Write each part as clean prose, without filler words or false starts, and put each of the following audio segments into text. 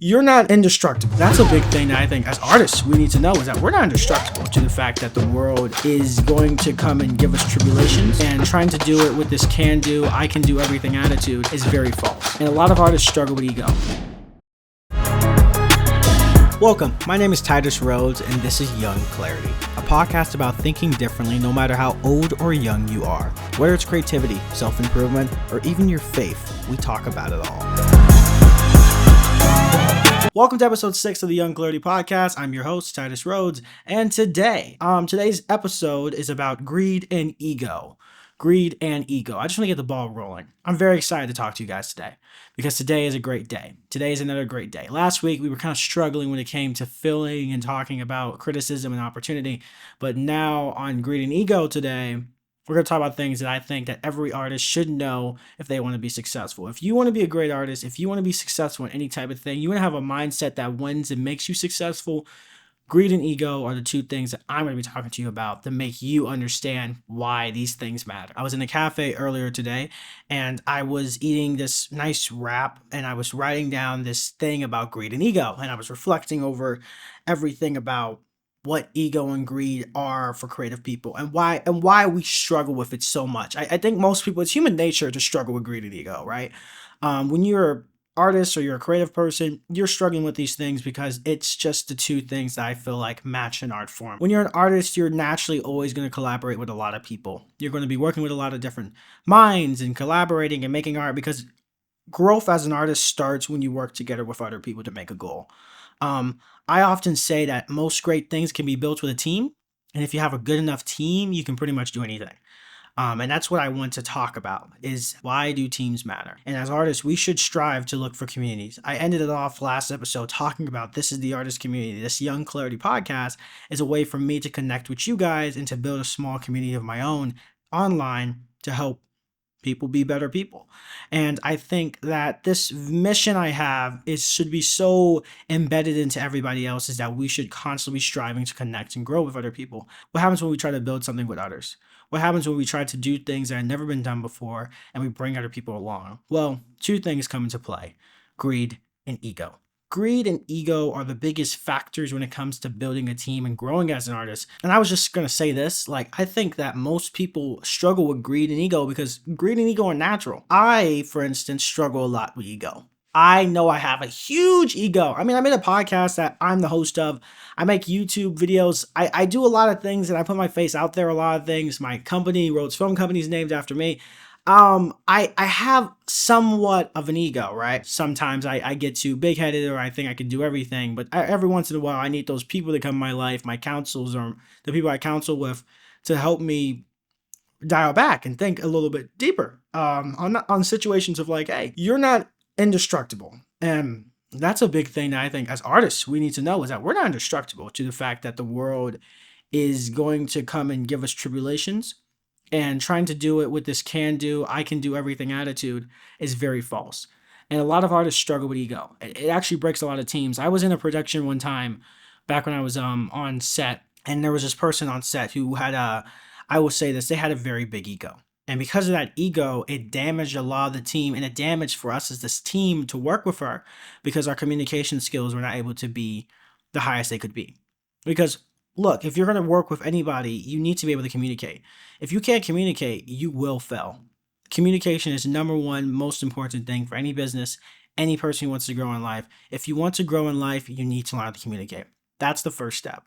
You're not indestructible. That's a big thing that I think as artists we need to know, is that we're not indestructible to the fact that the world is going to come and give us tribulations, and trying to do it with this can do, I can do everything attitude is very false. And a lot of artists struggle with ego. Welcome, my name is Titus Rhodes, and this is Young Clarity, a podcast about thinking differently no matter how old or young you are. Whether it's creativity, self-improvement, or even your faith, we talk about it all. Welcome to episode 6 of the Young Clarity podcast. I'm your host, Titus Rhodes, and today's episode is about greed and ego. Greed and ego. I just want to get the ball rolling. I'm very excited to talk to you guys today because today is a great day. Today is another great day. Last week, we were kind of struggling when it came to filling and talking about criticism and opportunity, but now on greed and ego today, we're going to talk about things that I think that every artist should know if they want to be successful. If you want to be a great artist, if you want to be successful in any type of thing, you want to have a mindset that wins and makes you successful, greed and ego are the two things that I'm going to be talking to you about to make you understand why these things matter. I was in a cafe earlier today and I was eating this nice wrap and I was writing down this thing about greed and ego, and I was reflecting over everything about what ego and greed are for creative people and why we struggle with it so much. I think most people, it's human nature to struggle with greed and ego, right? When you're an artist or you're a creative person, you're struggling with these things because it's just the two things that I feel like match an art form. When you're an artist, you're naturally always going to collaborate with a lot of people. You're going to be working with a lot of different minds and collaborating and making art, because growth as an artist starts when you work together with other people to make a goal. I often say that most great things can be built with a team, and if you have a good enough team, you can pretty much do anything. And that's what I want to talk about, is why do teams matter? And as artists, we should strive to look for communities. I ended it off last episode talking about this is the artist community. This Young Clarity podcast is a way for me to connect with you guys and to build a small community of my own online to help people be better people. And I think that this mission I have should be so embedded into everybody else, is that we should constantly be striving to connect and grow with other people. What happens when we try to build something with others? What happens when we try to do things that have never been done before and we bring other people along? Well, two things come into play: greed and ego. Greed and ego are the biggest factors when it comes to building a team and growing as an artist. And I was just going to say this, I think that most people struggle with greed and ego because greed and ego are natural. I, for instance, struggle a lot with ego. I know I have a huge ego. I mean, I made a podcast that I'm the host of. I make YouTube videos. I do a lot of things and I put my face out there, a lot of things. My company, Rhodes Film Company, is named after me. I have somewhat of an ego, right? Sometimes I get too big-headed, or I think I can do everything, but every once in a while I need those people that come in my life, my counsels, or the people I counsel with, to help me dial back and think a little bit deeper on situations of hey, you're not indestructible. And that's a big thing that I think as artists we need to know, is that we're not indestructible to the fact that the world is going to come and give us tribulations. And trying to do it with this can do, I can do everything attitude is very false. And a lot of artists struggle with ego. It actually breaks a lot of teams. I was in a production one time back when I was on set, and there was this person on set who had I will say this, they had a very big ego. And because of that ego, it damaged a lot of the team, and it damaged for us as this team to work with her, because our communication skills were not able to be the highest they could be. Because look, if you're going to work with anybody, you need to be able to communicate. If you can't communicate, you will fail. Communication is number one most important thing for any business, any person who wants to grow in life. If you want to grow in life, you need to learn how to communicate. That's the first step.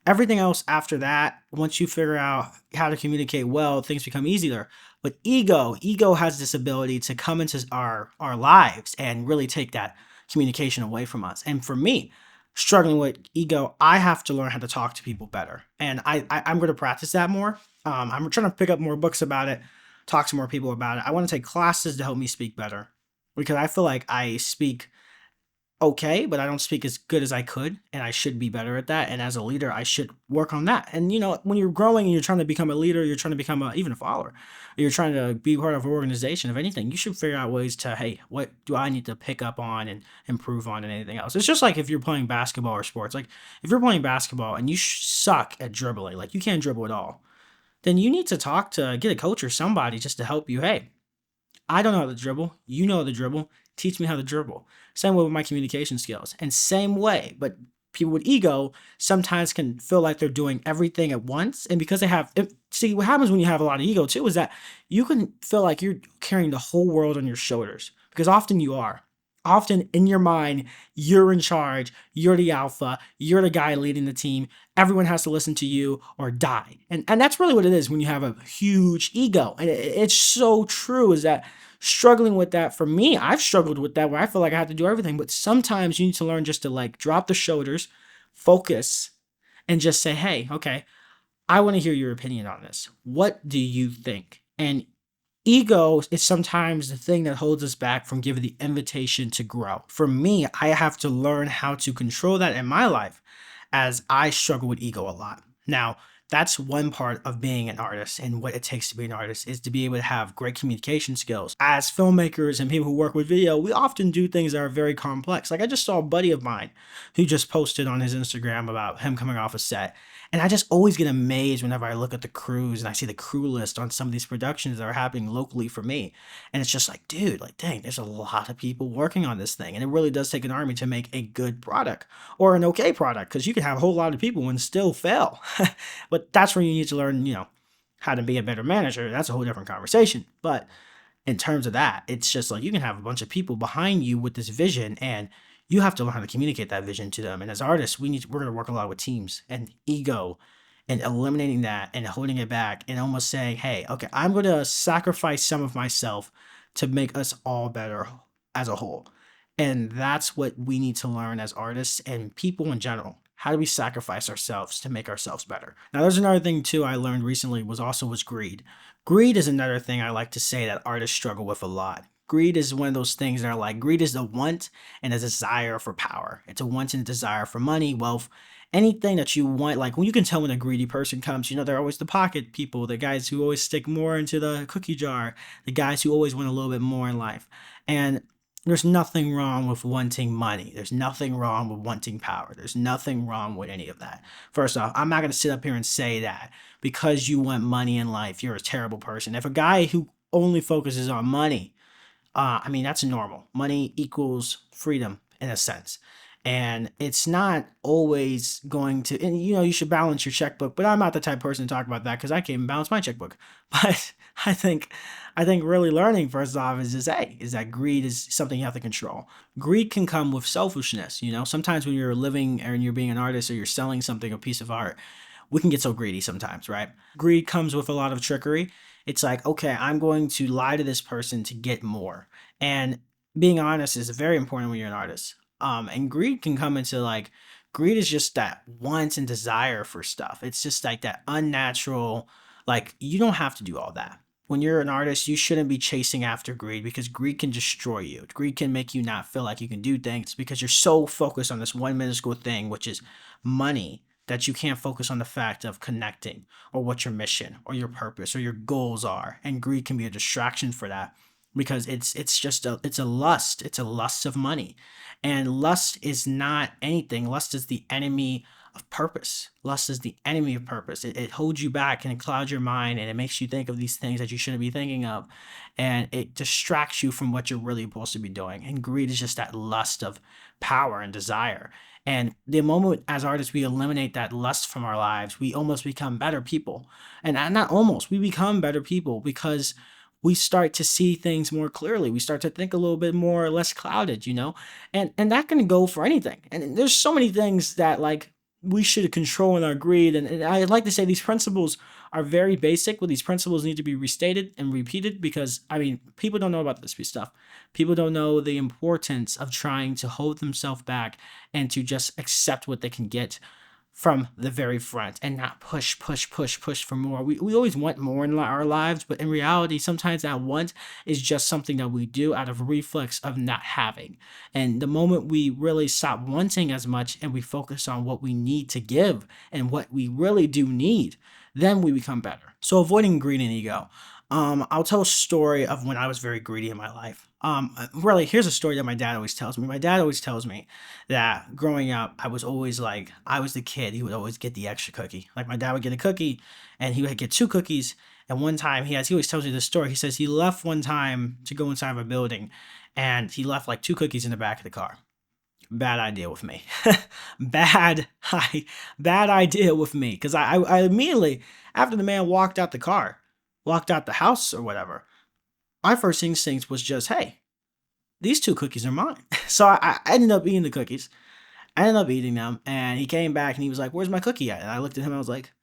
Everything else after that, once you figure out how to communicate well, things become easier. But ego has this ability to come into our lives and really take that communication away from us. And for me, struggling with ego, I have to learn how to talk to people better. And I'm going to practice that more. I'm trying to pick up more books about it, talk to more people about it. I want to take classes to help me speak better, because I feel like I speak okay, but I don't speak as good as I could, and I should be better at that. And as a leader, I should work on that. And when you're growing and you're trying to become a leader, you're trying to become even a follower, you're trying to be part of an organization of anything, you should figure out ways to, hey, what do I need to pick up on and improve on and anything else? It's just like if you're playing basketball or sports. If you're playing basketball and you suck at dribbling, you can't dribble at all, then you need to get a coach or somebody just to help you. Hey, I don't know how to dribble. You know how to dribble. Teach me how to dribble. Same way with my communication skills. And same way, but people with ego sometimes can feel like they're doing everything at once. And because they have, see, what happens when you have a lot of ego too is that you can feel like you're carrying the whole world on your shoulders, because often you are. Often in your mind, you're in charge, you're the alpha, you're the guy leading the team. Everyone has to listen to you or die. And that's really what it is when you have a huge ego. And it's so true, is that struggling with that, for me, I've struggled with that where I feel like I have to do everything. But sometimes you need to learn just to like drop the shoulders, focus, and just say, hey, okay, I want to hear your opinion on this. What do you think? And ego is sometimes the thing that holds us back from giving the invitation to grow. For me, I have to learn how to control that in my life, as I struggle with ego a lot. Now, that's one part of being an artist, and what it takes to be an artist is to be able to have great communication skills. As filmmakers and people who work with video, we often do things that are very complex. Like I just saw a buddy of mine who just posted on his Instagram about him coming off a set. And I just always get amazed whenever I look at the crews and I see the crew list on some of these productions that are happening locally for me. And it's just like, dude, like, dang, there's a lot of people working on this thing. And it really does take an army to make a good product or an okay product, because you can have a whole lot of people and still fail. But that's where you need to learn, how to be a better manager. That's a whole different conversation. But in terms of that, it's just like you can have a bunch of people behind you with this vision, and you have to learn how to communicate that vision to them. And as artists, we're going to work a lot with teams and ego, and eliminating that and holding it back and almost saying, hey, okay, I'm going to sacrifice some of myself to make us all better as a whole. And that's what we need to learn as artists and people in general. How do we sacrifice ourselves to make ourselves better? Now, there's another thing too I learned recently was greed. Greed is another thing I like to say that artists struggle with a lot. Greed is one of those things that are like, greed is a want and a desire for power. It's a want and a desire for money, wealth, anything that you want. Like when you can tell when a greedy person comes, they're always the pocket people, the guys who always stick more into the cookie jar, the guys who always want a little bit more in life. And there's nothing wrong with wanting money. There's nothing wrong with wanting power. There's nothing wrong with any of that. First off, I'm not going to sit up here and say that because you want money in life, you're a terrible person. If a guy who only focuses on money, that's normal. Money equals freedom in a sense. And it's not always going to, and you should balance your checkbook, but I'm not the type of person to talk about that because I can't even balance my checkbook. But I think really learning first off is that greed is something you have to control. Greed can come with selfishness. Sometimes when you're living and you're being an artist or you're selling something, a piece of art, we can get so greedy sometimes, right? Greed comes with a lot of trickery. It's like, okay, I'm going to lie to this person to get more. And being honest is very important when you're an artist. And greed can come into like, greed is just that want and desire for stuff. It's just like that unnatural, like you don't have to do all that. When you're an artist, you shouldn't be chasing after greed because greed can destroy you. Greed can make you not feel like you can do things because you're so focused on this one minuscule thing, which is money, that you can't focus on the fact of connecting or what your mission or your purpose or your goals are. And greed can be a distraction for that because it's a lust. It's a lust of money. And lust is not anything. Lust is the enemy of purpose. Lust is the enemy of purpose. It holds you back and it clouds your mind and it makes you think of these things that you shouldn't be thinking of. And it distracts you from what you're really supposed to be doing. And greed is just that lust of power and desire. And the moment as artists we eliminate that lust from our lives, we almost become better people. And not almost, we become better people because we start to see things more clearly. We start to think a little bit more or less clouded, and that can go for anything. And there's so many things that like we should control in our greed. And I'd like to say these principles are very basic, but these principles need to be restated and repeated because, people don't know about this stuff. People don't know the importance of trying to hold themselves back and to just accept what they can get from the very front and not push for more. We always want more in our lives, but in reality, sometimes that want is just something that we do out of reflex of not having. And the moment we really stop wanting as much and we focus on what we need to give and what we really do need, then we become better. So avoiding greed and ego. I'll tell a story of when I was very greedy in my life. Really, here's a story that my dad always tells me. My dad always tells me that growing up, I was always I was the kid. He would always get the extra cookie. Like my dad would get a cookie and he would get 2 cookies And one time he always tells me this story. He says he left one time to go inside of a building, and he left like 2 cookies in the back of the car. Bad idea with me. Bad idea with me. Because I immediately, after the man walked out the car, walked out the house or whatever, my first instinct was just, hey, these 2 cookies are mine. So I ended up eating the cookies. I ended up eating them, and he came back and he was like, "Where's my cookie at?" And I looked at him and I was like,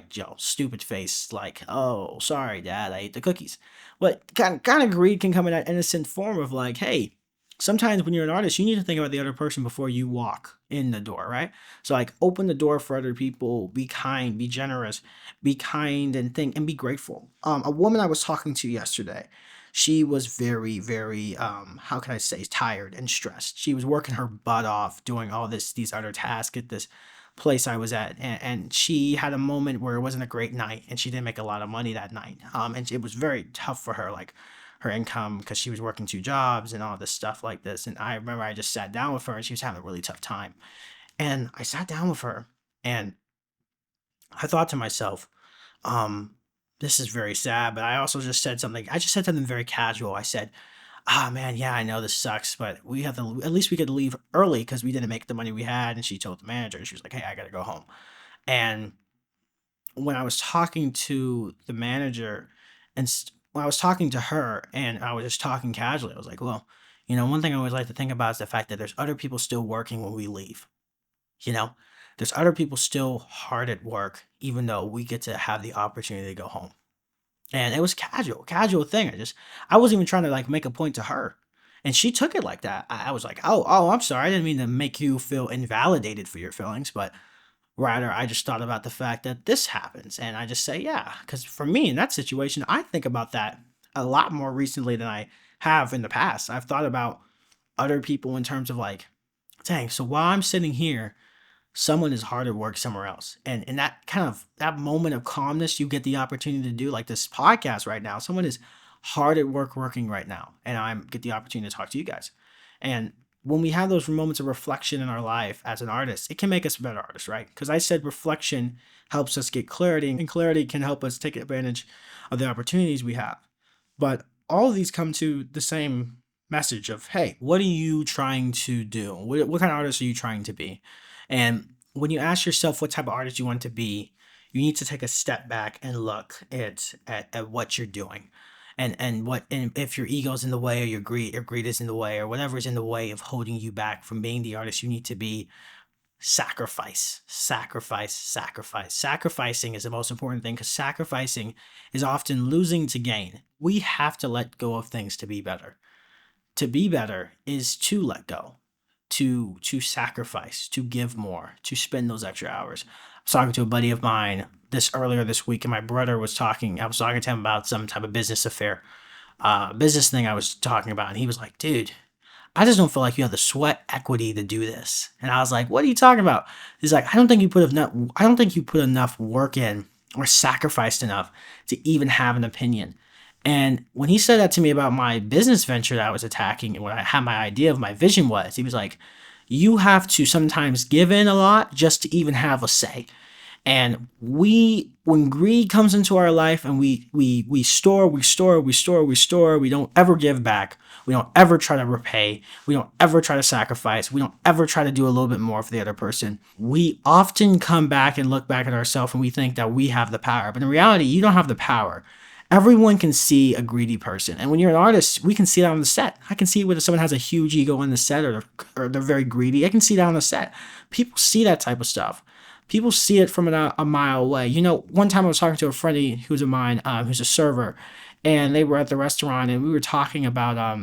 Joe, stupid face, like, "Oh, sorry, Dad, I ate the cookies." But kind of greed can come in that innocent form of like, hey, sometimes when you're an artist, you need to think about the other person before you walk in the door, right? So like, open the door for other people, be kind, be generous, be kind, and think and be grateful. A woman I was talking to yesterday, she was very, very, how can I say, tired and stressed. She was working her butt off doing all these other tasks at this place I was at, and she had a moment where it wasn't a great night, and she didn't make a lot of money that night. And it was very tough for her, like her income, because she was working 2 jobs and all this stuff like this. And I remember I just sat down with her, and she was having a really tough time. And I sat down with her, and I thought to myself, um, this is very sad, but I also just said something. I just said something very casual. I said, "Ah, man, yeah, I know this sucks, but we have to, at least we could leave early because we didn't make the money we had." And she told the manager, she was like, "Hey, I gotta go home." And when I was talking to the manager, when I was talking to her, and I was just talking casually, I was like, "Well, one thing I always like to think about is the fact that there's other people still working when we leave. You know, there's other people still hard at work, even though we get to have the opportunity to go home." And it was casual thing. I wasn't even trying to like make a point to her. And she took it like that. I was like, oh, I'm sorry. I didn't mean to make you feel invalidated for your feelings, but rather I just thought about the fact that this happens. And I just say, yeah, because for me in that situation, I think about that a lot more recently than I have in the past. I've thought about other people in terms of like, dang, so while I'm sitting here, someone is hard at work somewhere else. And in that kind of that moment of calmness, you get the opportunity to do like this podcast right now. Someone is hard at work working right now, and I get the opportunity to talk to you guys. And when we have those moments of reflection in our life as an artist, it can make us a better artist, right? Because I said reflection helps us get clarity, and clarity can help us take advantage of the opportunities we have. But all of these come to the same message of, hey, what are you trying to do? What kind of artist are you trying to be? And when you ask yourself what type of artist you want to be, you need to take a step back and look at what you're doing. And if your ego's in the way, or your greed is in the way, or whatever is in the way of holding you back from being the artist you need to be, sacrifice, sacrifice, sacrifice. Sacrificing is the most important thing, because sacrificing is often losing to gain. We have to let go of things to be better. To be better is to let go, to sacrifice, to give more, to spend those extra hours. I was talking to a buddy of mine earlier this week, and my brother was talking. I was talking to him about some type of business affair, business thing I was talking about, and he was like, "Dude, I just don't feel like you have the sweat equity to do this." And I was like, "What are you talking about?" He's like, I don't think you put enough work in, or sacrificed enough to even have an opinion." And when he said that to me about my business venture that I was attacking, and what I had my idea of my vision was, he was like, "You have to sometimes give in a lot just to even have a say." And when greed comes into our life, and we store, we don't ever give back. We don't ever try to repay. We don't ever try to sacrifice. We don't ever try to do a little bit more for the other person. We often come back and look back at ourselves, and we think that we have the power. But in reality, you don't have the power. Everyone can see a greedy person. And when you're an artist, we can see that on the set. I can see whether someone has a huge ego on the set, or they're very greedy. I can see that on the set. People see that type of stuff. People see it from a mile away. One time I was talking to a friend who's of mine, who's a server, and they were at the restaurant, and we were talking about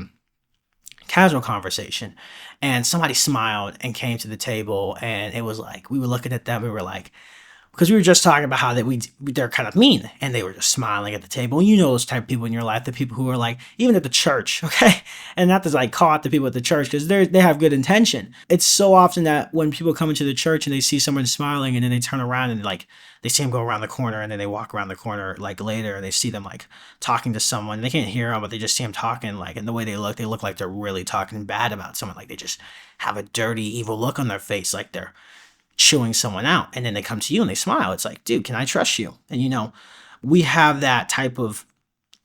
casual conversation, and somebody smiled and came to the table, and it was like we were looking at them. We were like, because we were just talking about how they're kind of mean, and they were just smiling at the table. And those type of people in your life, the people who are like, even at the church, okay? And not to like call out the people at the church, because they have good intention. It's so often that when people come into the church and they see someone smiling, and then they turn around and like they see them go around the corner, and then they walk around the corner like later, and they see them like talking to someone. They can't hear them, but they just see them talking, like, and the way they look like they're really talking bad about someone. Like they just have a dirty, evil look on their face, like they're chewing someone out, and then they come to you and they smile. It's like, dude, can I trust you? And we have that type of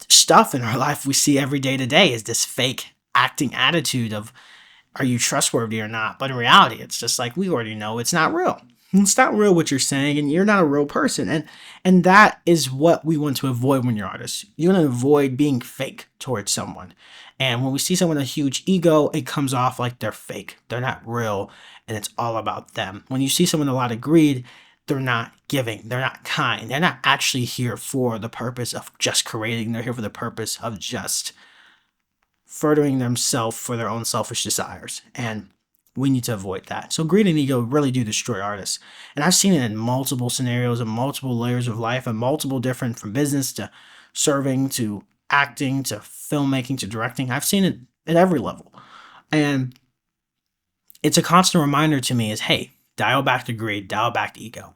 stuff in our life we see every day to day, is this fake acting attitude of, are you trustworthy or not? But in reality, it's just like, we already know it's not real. It's not real what you're saying, and you're not a real person. And that is what we want to avoid when you're artists. You want to avoid being fake towards someone. And when we see someone with a huge ego, it comes off like they're fake. They're not real, and it's all about them. When you see someone with a lot of greed, they're not giving. They're not kind. They're not actually here for the purpose of just creating. They're here for the purpose of just furthering themselves for their own selfish desires. And we need to avoid that. So greed and ego really do destroy artists. And I've seen it in multiple scenarios and multiple layers of life, and multiple different, from business to serving to acting to filmmaking to directing. I've seen it at every level. And it's a constant reminder to me is, hey, dial back to greed, dial back to ego.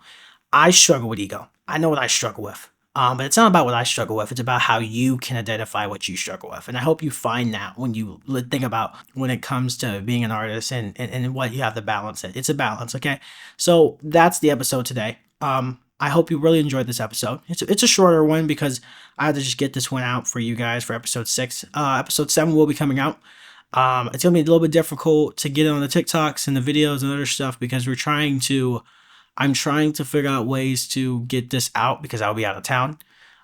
I struggle with ego. I know what I struggle with. But it's not about what I struggle with. It's about how you can identify what you struggle with. And I hope you find that when you think about when it comes to being an artist and what you have to balance it. It's a balance, okay? So that's the episode today. I hope you really enjoyed this episode. It's a shorter one because I had to just get this one out for you guys for episode 6. Episode 7 will be coming out. It's going to be a little bit difficult to get on the TikToks and the videos and other stuff because I'm trying to figure out ways to get this out because I'll be out of town.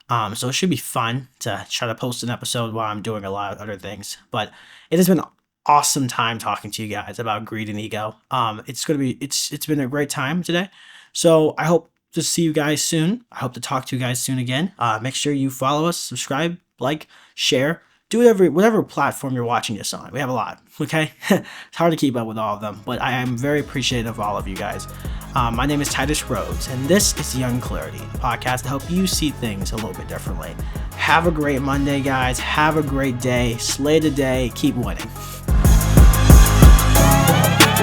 So it should be fun to try to post an episode while I'm doing a lot of other things. But it has been an awesome time talking to you guys about greed and ego. It's been a great time today. So I hope to see you guys soon. I hope to talk to you guys soon again. Make sure you follow us, subscribe, like, share. Do whatever platform you're watching this on. We have a lot, okay? It's hard to keep up with all of them, but I am very appreciative of all of you guys. My name is Titus Rhodes, and this is Young Clarity, a podcast to help you see things a little bit differently. Have a great Monday, guys. Have a great day. Slay the day. Keep winning.